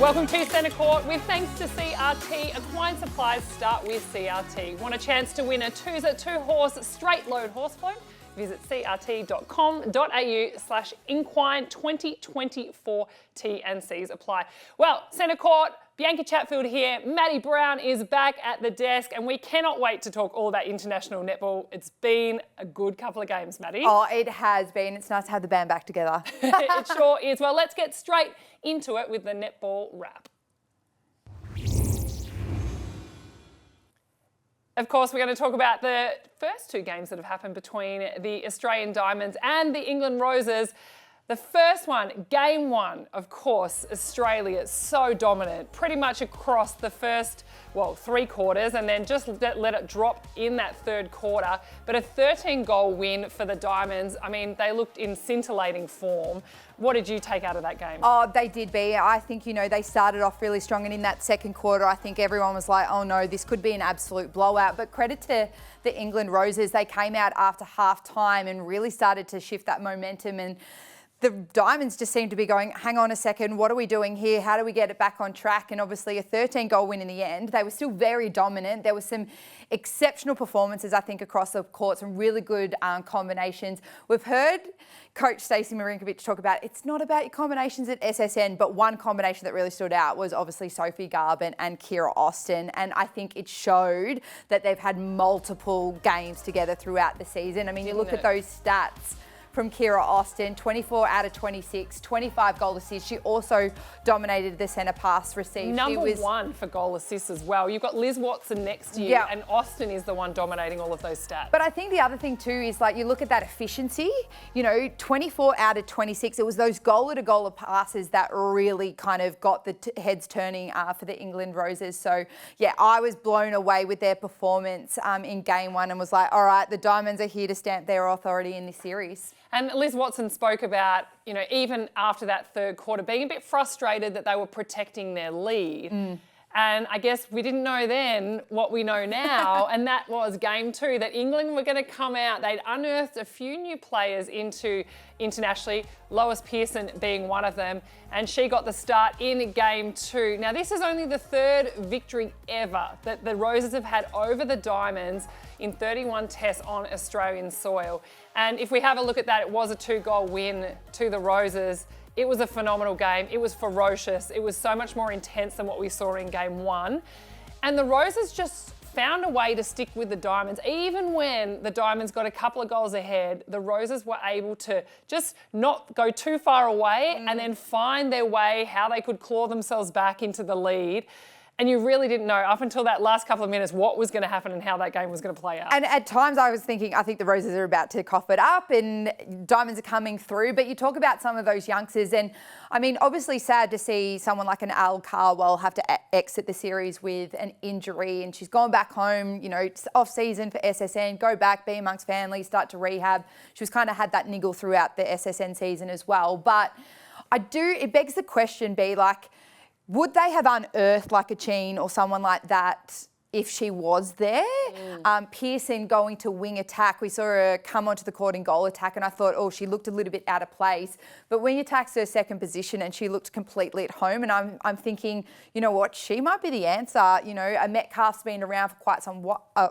Welcome to Centre Court with thanks to CRT. Equine supplies start with CRT. Want a chance to win a Tooza 2-horse straight load horse float? Visit crt.com.au/equine 2024. T&Cs apply. Well, Centre Court, Bianca Chatfield here. Madi Browne is back at the desk and we cannot wait to talk all about international netball. It's been a good couple of games, Maddie. Oh, it has been. It's nice to have the band back together. It sure is. Well, let's get straight into it with the netball wrap. Of course, we're going to talk about the first two games that have happened between the Australian Diamonds and the England Roses. The first one, game one, of course, Australia so dominant, pretty much across the first, three quarters, and then just let it drop in that third quarter. But a 13-goal win for the Diamonds. I mean, they looked in scintillating form. What did you take out of that game? Oh, they did be. I think, they started off really strong, and in that second quarter, I think everyone was like, oh no, this could be an absolute blowout. But credit to the England Roses, they came out after half-time and really started to shift that momentum, and the Diamonds just seemed to be going, hang on a second, what are we doing here? How do we get it back on track? And obviously a 13-goal win in the end. They were still very dominant. There were some exceptional performances, I think, across the court, some really good combinations. We've heard Coach Stacey Marinkovic talk about it's not about your combinations at SSN, but one combination that really stood out was obviously Sophie Garvin and Kira Austin. And I think it showed that they've had multiple games together throughout the season. I mean, you look at those stats from Kira Austin, 24 out of 26, 25 goal assists. She also dominated the centre pass received. Number one for goal assists as well. You've got Liz Watson next to you, and Austin is the one dominating all of those stats. But I think the other thing too is you look at that efficiency, 24 out of 26, it was those goal-to-goal passes that really kind of got the heads turning for the England Roses. So yeah, I was blown away with their performance in game one and was like, all right, the Diamonds are here to stamp their authority in this series. And Liz Watson spoke about, even after that third quarter, being a bit frustrated that they were protecting their lead. And I guess we didn't know then what we know now, and that was game two, that England were going to come out. They'd unearthed a few new players into internationally, Lois Pearson being one of them, and she got the start in game two. Now, this is only the third victory ever that the Roses have had over the Diamonds in 31 tests on Australian soil. And if we have a look at that, it was a 2-goal win to the Roses. It was a phenomenal game. It was ferocious. It was so much more intense than what we saw in game one. And the Roses just found a way to stick with the Diamonds. Even when the Diamonds got a couple of goals ahead, the Roses were able to just not go too far away and then find their way, how they could claw themselves back into the lead. And you really didn't know up until that last couple of minutes what was going to happen and how that game was going to play out. And at times I was thinking, I think the Roses are about to cough it up and Diamonds are coming through. But you talk about some of those youngsters, and I mean, obviously sad to see someone like an Al Carwell have to exit the series with an injury, and she's gone back home, off season for SSN, go back, be amongst family, start to rehab. She was kind of had that niggle throughout the SSN season as well. But it begs the question, would they have unearthed a Cheen or someone like that if she was there? Pearson going to wing attack. We saw her come onto the court in goal attack, and I thought, she looked a little bit out of place. But wing attack's her second position, and she looked completely at home. And I'm thinking, you know what? She might be the answer. A Metcalf's been around for quite some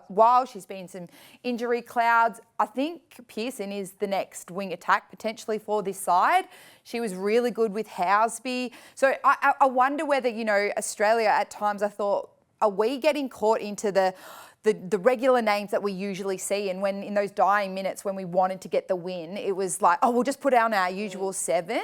while. She's been some injury clouds. I think Pearson is the next wing attack potentially for this side. She was really good with Housby. So I wonder whether, Australia at times, I thought, are we getting caught into the regular names that we usually see? And when in those dying minutes when we wanted to get the win, it was like, we'll just put on our usual 7.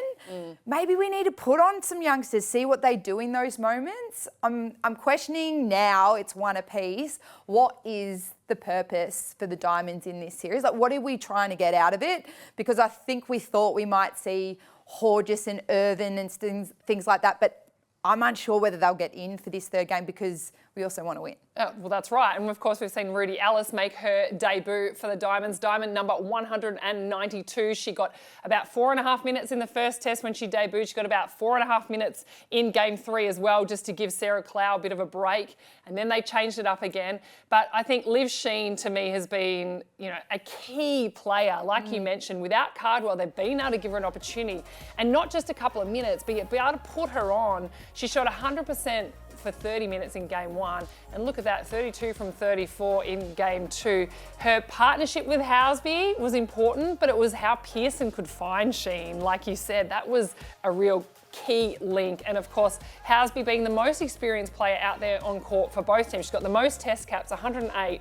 Maybe we need to put on some youngsters, see what they do in those moments. I'm questioning now, it's one apiece. What is the purpose for the Diamonds in this series? What are we trying to get out of it? Because I think we thought we might see Horges and Irvin and things like that, but I'm unsure whether they'll get in for this third game because we also want to win. Oh, well, that's right. And of course, we've seen Rudy Ellis make her debut for the Diamonds. Diamond number 192. She got about 4.5 minutes in the first test when she debuted. She got about 4.5 minutes in game 3 as well, just to give Sarah Clow a bit of a break. And then they changed it up again. But I think Liv Sheen, to me, has been, a key player. Like you mentioned, without Cardwell, they've been able to give her an opportunity. And not just a couple of minutes, but be able to put her on. She shot 100% for 30 minutes in game 1, and look at that, 32 from 34 in game 2. Her partnership with Housby was important, but it was how Pearson could find Sheen. Like you said, that was a real key link. And of course, Housby being the most experienced player out there on court for both teams. She's got the most test caps, 108.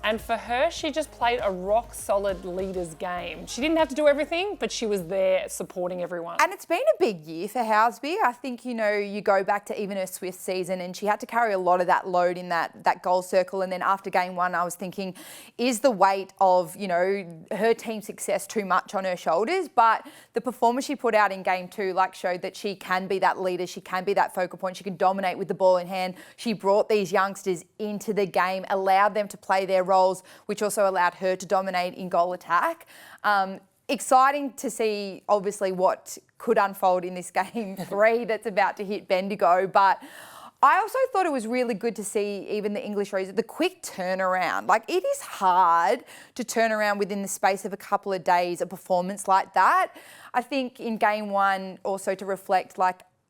And for her, she just played a rock-solid leader's game. She didn't have to do everything, but she was there supporting everyone. And it's been a big year for Housby. I think, you go back to even her Swiss season and she had to carry a lot of that load in that goal circle. And then after game 1, I was thinking, is the weight of, her team success too much on her shoulders? But the performance she put out in game 2, showed that she can be that leader. She can be that focal point. She can dominate with the ball in hand. She brought these youngsters into the game, allowed them to play their roles, which also allowed her to dominate in goal attack. Exciting to see, obviously, what could unfold in this game 3 that's about to hit Bendigo. But I also thought it was really good to see even the English Roses, the quick turnaround. It is hard to turn around within the space of a couple of days a performance like that. I think in game 1 also to reflect,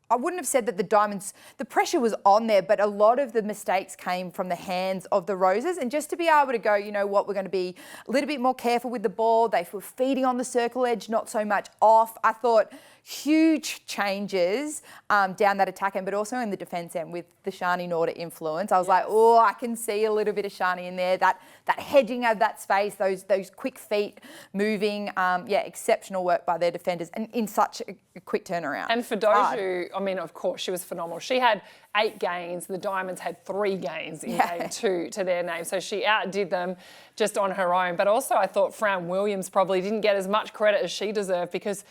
I wouldn't have said that the Diamonds, the pressure was on there, but a lot of the mistakes came from the hands of the Roses. And just to be able to go, we're going to be a little bit more careful with the ball. They were feeding on the circle edge, not so much off. I thought huge changes down that attack end, but also in the defence end with the Shani Norda influence. I was like, I can see a little bit of Shani in there. That hedging of that space, those quick feet moving. Exceptional work by their defenders and in such a quick turnaround. And for Doju, of course, she was phenomenal. She had 8 gains. The Diamonds had 3 gains in game 2 to their name. So she outdid them just on her own. But also I thought Fran Williams probably didn't get as much credit as she deserved, because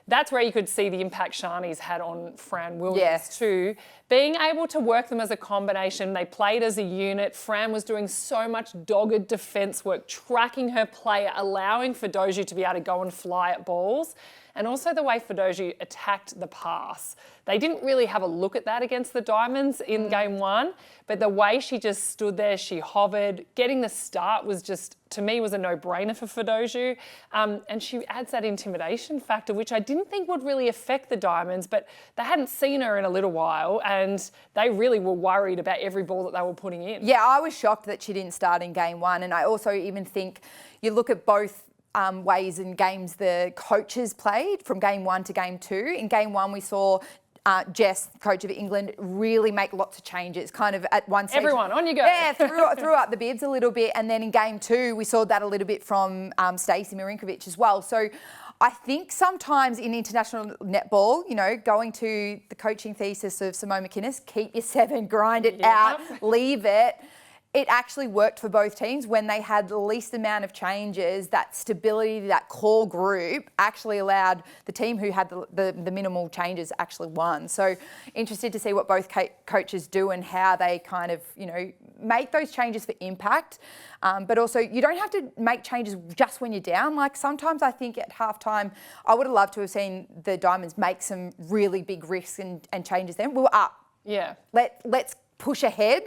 that's where you could see the impact Shani's had on Fran Williams too. Being able to work them as a combination, they played as a unit. Fran was doing so much dogged defence work, tracking her play, allowing Fadoju to be able to go and fly at balls. And also the way Fadoju attacked the pass. They didn't really have a look at that against the Diamonds in game 1, but the way she just stood there, she hovered. Getting the start was just, to me, was a no-brainer for Fadoju. And she adds that intimidation factor, which I didn't think would really affect the Diamonds, but they hadn't seen her in a little while and they really were worried about every ball that they were putting in. Yeah, I was shocked that she didn't start in game 1. And I also even think you look at both ways in games the coaches played from game 1 to game 2. In game 1, we saw Jess, coach of England, really make lots of changes. Kind of at one stage, everyone on you go. Yeah, threw up the bibs a little bit, and then in game 2, we saw that a little bit from Stacey Marinkovic as well. So I think sometimes in international netball, going to the coaching thesis of Simone McInnes, keep your 7, grind it out, leave it. It actually worked for both teams when they had the least amount of changes. That stability, that core group actually allowed the team who had the minimal changes actually won. So interested to see what both coaches do and how they kind of, make those changes for impact. But also you don't have to make changes just when you're down. Sometimes I think at halftime, I would have loved to have seen the Diamonds make some really big risks and changes then. We were up. Yeah. Let's push ahead.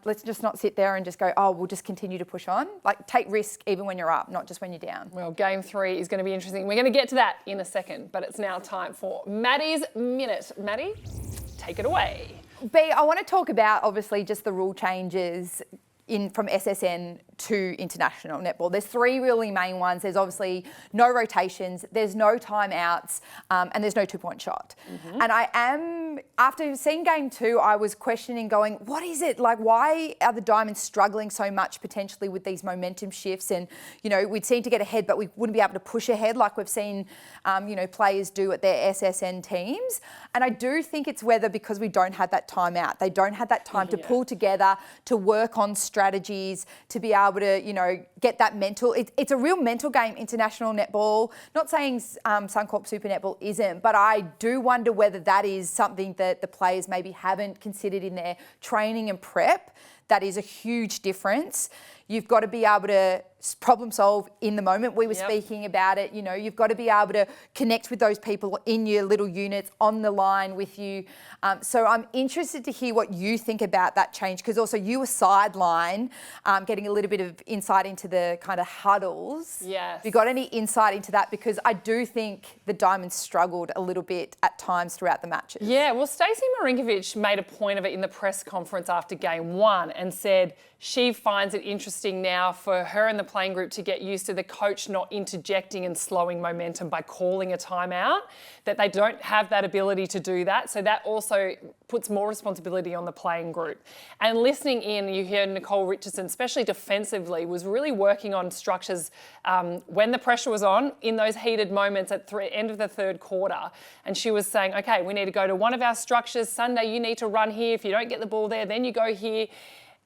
Let's just not sit there and just go, we'll just continue to push on. Take risk even when you're up, not just when you're down. Well, game 3 is going to be interesting. We're going to get to that in a second, but it's now time for Maddies Minute. Maddie, take it away. B, I want to talk about, obviously, just the rule changes from SSN to international netball. There's 3 really main ones. There's obviously no rotations, there's no timeouts, and there's no 2-point shot. And after seeing game 2, I was questioning, going, what is it? Why are the Diamonds struggling so much potentially with these momentum shifts? And, we'd seem to get ahead, but we wouldn't be able to push ahead like we've seen, players do at their SSN teams. And I do think it's because we don't have that timeout. They don't have that time to pull together, to work on strategies, to be able able to, get that mental. It's a real mental game, international netball. Not saying Suncorp Super Netball isn't, but I do wonder whether that is something that the players maybe haven't considered in their training and prep. That is a huge difference. You've got to be able to problem solve in the moment. We were speaking about it. You've got to be able to connect with those people in your little units on the line with you. So I'm interested to hear what you think about that change, because also you were sideline, getting a little bit of insight into the kind of huddles. Yes. Have you got any insight into that? Because I do think the Diamonds struggled a little bit at times throughout the matches. Yeah, well, Stacey Marinkovic made a point of it in the press conference after game one and said she finds it interesting now for her and the playing group to get used to the coach not interjecting and slowing momentum by calling a timeout, that they don't have that ability to do that. So that also puts more responsibility on the playing group. And listening in, you hear Nicole Richardson, especially defensively, was really working on structures when the pressure was on in those heated moments at the end of the third quarter. And she was saying, okay, we need to go to one of our structures. Sunday, you need to run here. If you don't get the ball there, then you go here.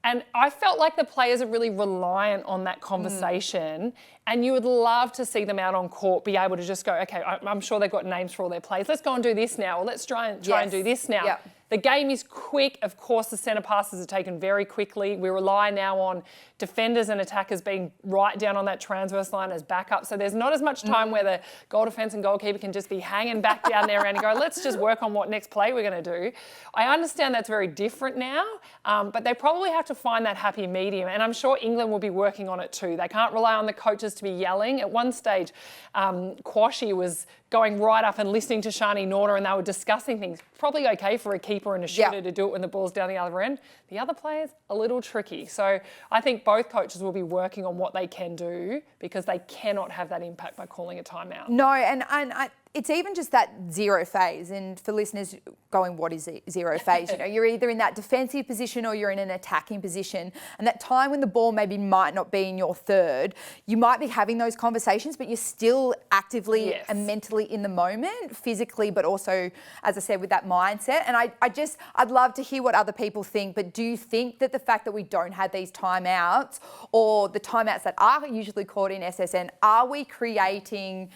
And I felt like the players are really reliant on that conversation, and you would love to see them out on court be able to just go, okay, I'm sure they've got names for all their players. Let's go and do this now, or let's try and do this now. Yep. The game is quick. Of course, the centre passes are taken very quickly. We rely now on defenders and attackers being right down on that transverse line as backup. So there's not as much time where the goal defence and goalkeeper can just be hanging back down there and go, let's just work on what next play we're going to do. I understand that's very different now, but they probably have to find that happy medium. And I'm sure England will be working on it too. They can't rely on the coaches to be yelling. At one stage, Quashie was going right up and listening to Shani Norder, and they were discussing things. Probably okay for a keeper and a shooter to do it when the ball's down the other end. The other players, a little tricky. So I think both coaches will be working on what they can do, because they cannot have that impact by calling a timeout. No, and it's even just that zero phase. And for listeners going, what is zero phase? You're either in that defensive position or you're in an attacking position. And that time when the ball maybe might not be in your third, you might be having those conversations, but you're still actively and mentally in the moment, physically, but also, as I said, with that mindset. And I'd love to hear what other people think, but do you think that the fact that we don't have these timeouts, or the timeouts that are usually called in SSN, are we creating,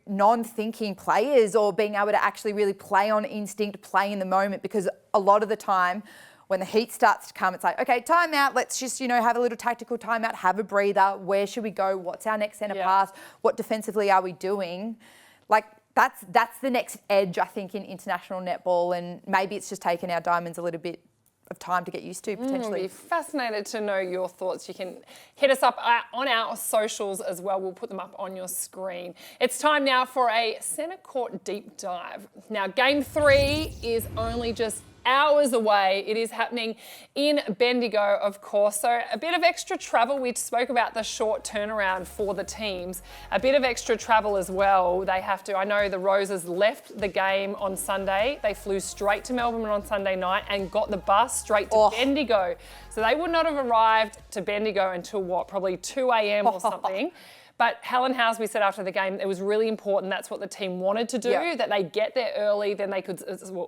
non-thinking players, or being able to actually really play on instinct, play in the moment? Because a lot of the time when the heat starts to come, it's like, okay, timeout, let's just, have a little tactical timeout, have a breather. Where should we go? What's our next centre pass? What defensively are we doing? Like, that's the next edge, I think, in international netball, and maybe it's just taken our Diamonds a little bit of time to get used to, potentially. I'll be fascinated to know your thoughts. You can hit us up on our socials as well. We'll put them up on your screen. It's time now for a centre court deep dive. Now, game 3 is only just hours away. It is happening in Bendigo, of course. So a bit of extra travel. We spoke about the short turnaround for the teams. A bit of extra travel as well. They have to, I know the Roses left the game on Sunday. They flew straight to Melbourne on Sunday night and got the bus straight to Bendigo. So they would not have arrived to Bendigo until probably 2 a.m. or something. But Helen Housby said after the game it was really important. That's what the team wanted to do, that they get there early, then they could,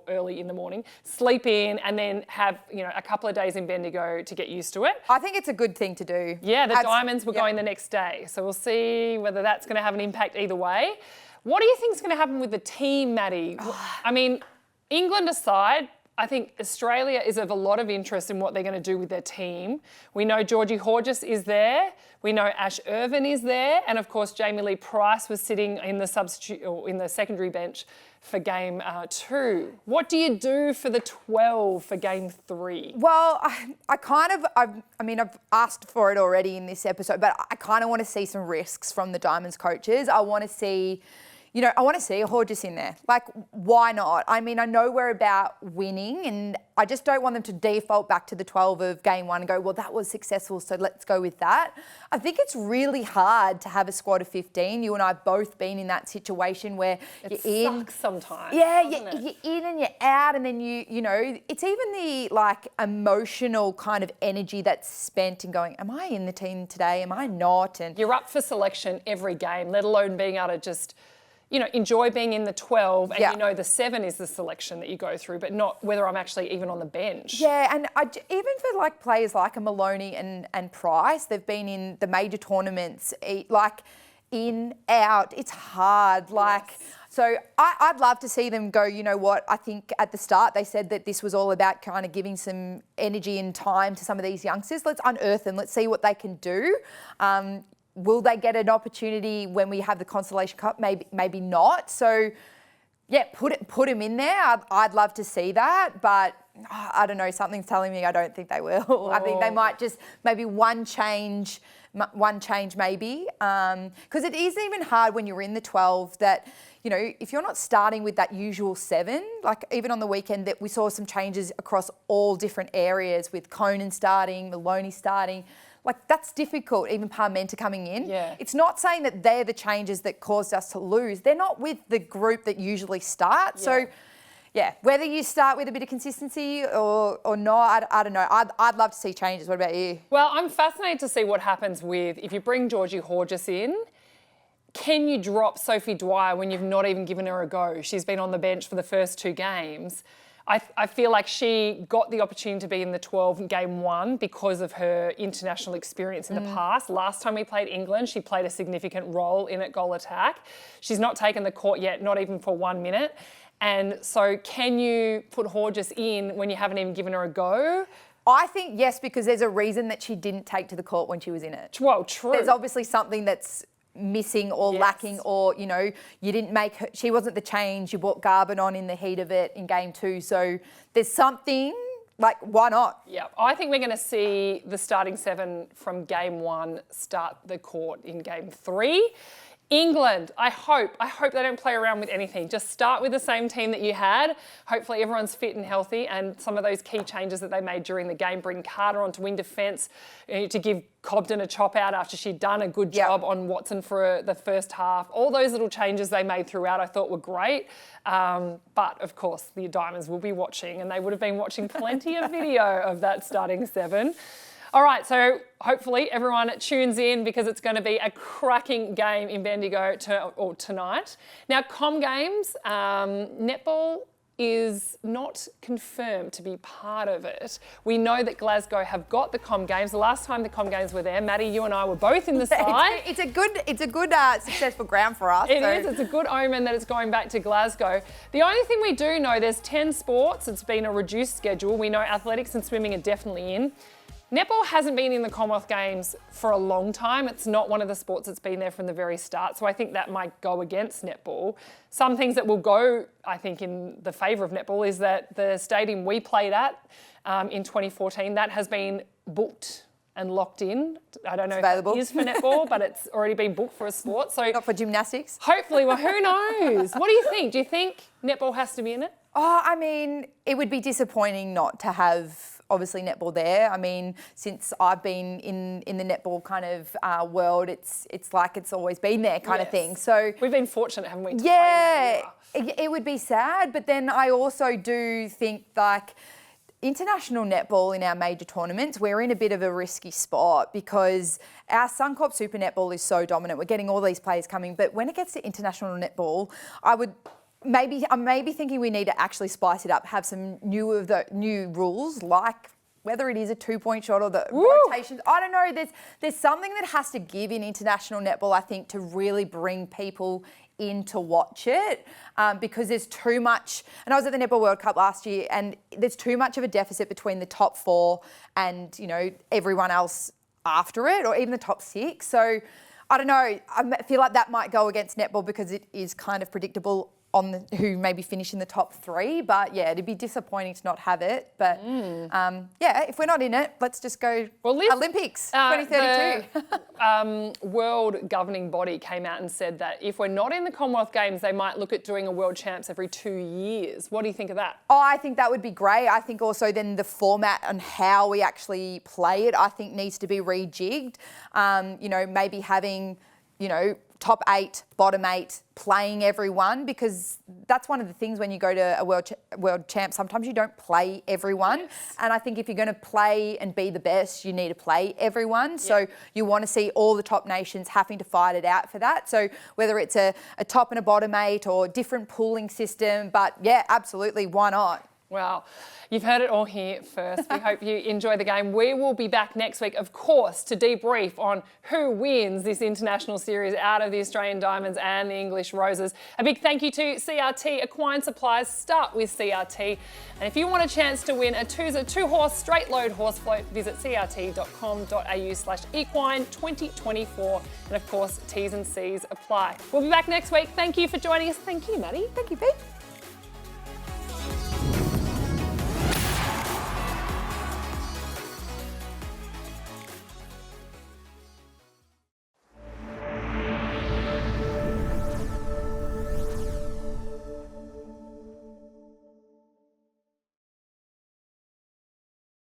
early in the morning, sleep in, and then have, a couple of days in Bendigo to get used to it. I think it's a good thing to do. Yeah, the Diamonds were going the next day. So we'll see whether that's going to have an impact either way. What do you think is going to happen with the team, Maddie? I mean, England aside, I think Australia is of a lot of interest in what they're going to do with their team. We know Georgie Horgis is there. We know Ash Irvin is there. And of course, Jamie Lee Price was sitting in the substitute or in the secondary bench for game 2. What do you do for the 12 for game 3? Well, I've asked for it already in this episode, but I kind of want to see some risks from the Diamonds coaches. I want to see a Horgis in there. Like, why not? I mean, I know we're about winning, and I just don't want them to default back to the 12 of game 1 and go, well, that was successful, so let's go with that. I think it's really hard to have a squad of 15. You and I have both been in that situation where you're in. It sucks sometimes. Yeah, you're in and you're out, and then it's even the emotional kind of energy that's spent in going, am I in the team today? Am I not? And you're up for selection every game, let alone being able to just enjoy being in the 12 and Yeah. you know the 7 is the selection that you go through, but not whether I'm actually even on the bench. Yeah, and even for like players like a Maloney and Price, they've been in the major tournaments, like in, out. It's hard. Like, so I'd love to see them go, you know what, I think at the start they said that this was all about kind of giving some energy and time to some of these youngsters. Let's unearth them. Let's see what they can do. Will they get an opportunity when we have the Constellation Cup? Maybe not. So, yeah, put him in there. I'd love to see that, but I don't know. Something's telling me I don't think they will. Oh. I think they might just maybe one change maybe. Because it is even hard when you're in the 12 that, you know, if you're not starting with that usual 7, like even on the weekend that we saw some changes across all different areas with Conan starting, Maloney starting. Like, that's difficult, even Parmenter coming in. Yeah. It's not saying that they're the changes that caused us to lose. They're not with the group that usually start. Yeah. So, yeah, whether you start with a bit of consistency or not, I don't know. I'd love to see changes. What about you? Well, I'm fascinated to see what happens with, if you bring Georgie Horgis in, can you drop Sophie Dwyer when you've not even given her a go? She's been on the bench for the first 2 games. I feel like she got the opportunity to be in the 12 in game 1 because of her international experience in the past. Last time we played England, she played a significant role in at goal attack. She's not taken the court yet, not even for 1 minute. And so can you put Horgis in when you haven't even given her a go? I think yes, because there's a reason that she didn't take to the court when she was in it. Well, true. There's obviously something that's missing or lacking, or, you know, you didn't make her, she wasn't the change, you brought Garvin on in the heat of it in game 2. So there's something, like, why not? Yeah, I think we're going to see the starting 7 from game 1 start the court in game 3. England, I hope they don't play around with anything. Just start with the same team that you had. Hopefully everyone's fit and healthy, and some of those key changes that they made during the game, bring Carter onto wing defence, to give Cobden a chop out after she'd done a good job on Watson for the first half. All those little changes they made throughout I thought were great. But of course the Diamonds will be watching, and they would have been watching plenty of video of that starting 7. All right, so hopefully everyone tunes in because it's going to be a cracking game in Bendigo tonight. Now, Com Games, netball is not confirmed to be part of it. We know that Glasgow have got the Com Games. The last time the Com Games were there, Maddie, you and I were both in the side. It's a good successful ground for us. It is. It's a good omen that it's going back to Glasgow. The only thing we do know, there's 10 sports. It's been a reduced schedule. We know athletics and swimming are definitely in. Netball hasn't been in the Commonwealth Games for a long time. It's not one of the sports that's been there from the very start, so I think that might go against netball. Some things that will go, I think, in the favour of netball is that the stadium we played at in 2014, that has been booked and locked in. I don't know if it is for netball, but it's already been booked for a sport. So not for gymnastics? Hopefully, well, who knows? What do you think? Do you think netball has to be in it? Oh, I mean, it would be disappointing not to have obviously netball there. I mean, since I've been in the netball kind of world, it's like it's always been there kind of thing. So we've been fortunate, haven't we? Yeah, it would be sad, but then I also do think like international netball in our major tournaments, we're in a bit of a risky spot because our Suncorp Super Netball is so dominant. We're getting all these players coming, but when it gets to international netball, I'm maybe thinking we need to actually spice it up, have some new rules, like whether it is a 2-point shot or the rotations. I don't know. There's something that has to give in international netball, I think, to really bring people in to watch it, because there's too much. And I was at the Netball World Cup last year, and there's too much of a deficit between the top 4 and, you know, everyone else after it, or even the top 6. So I don't know. I feel like that might go against netball because it is kind of predictable on who maybe finish in the top 3, but yeah, it'd be disappointing to not have it. But yeah, if we're not in it, let's just go Olympics 2032. The world governing body came out and said that if we're not in the Commonwealth Games, they might look at doing a World Champs every 2 years. What do you think of that? Oh, I think that would be great. I think also then the format and how we actually play it, I think needs to be rejigged. You know, maybe having top 8, bottom 8, playing everyone, because that's one of the things when you go to a world champ, sometimes you don't play everyone. Yes. And I think if you're going to play and be the best, you need to play everyone. So you want to see all the top nations having to fight it out for that. So whether it's a top and a bottom 8 or different pooling system, but yeah, absolutely, why not? Well, you've heard it all here first. We hope you enjoy the game. We will be back next week, of course, to debrief on who wins this international series out of the Australian Diamonds and the English Roses. A big thank you to CRT Equine Supplies. Start with CRT. And if you want a chance to win a two-horse straight load horse float, visit crt.com.au/equine 2024. And of course, T's and C's apply. We'll be back next week. Thank you for joining us. Thank you, Maddie. Thank you, Pete.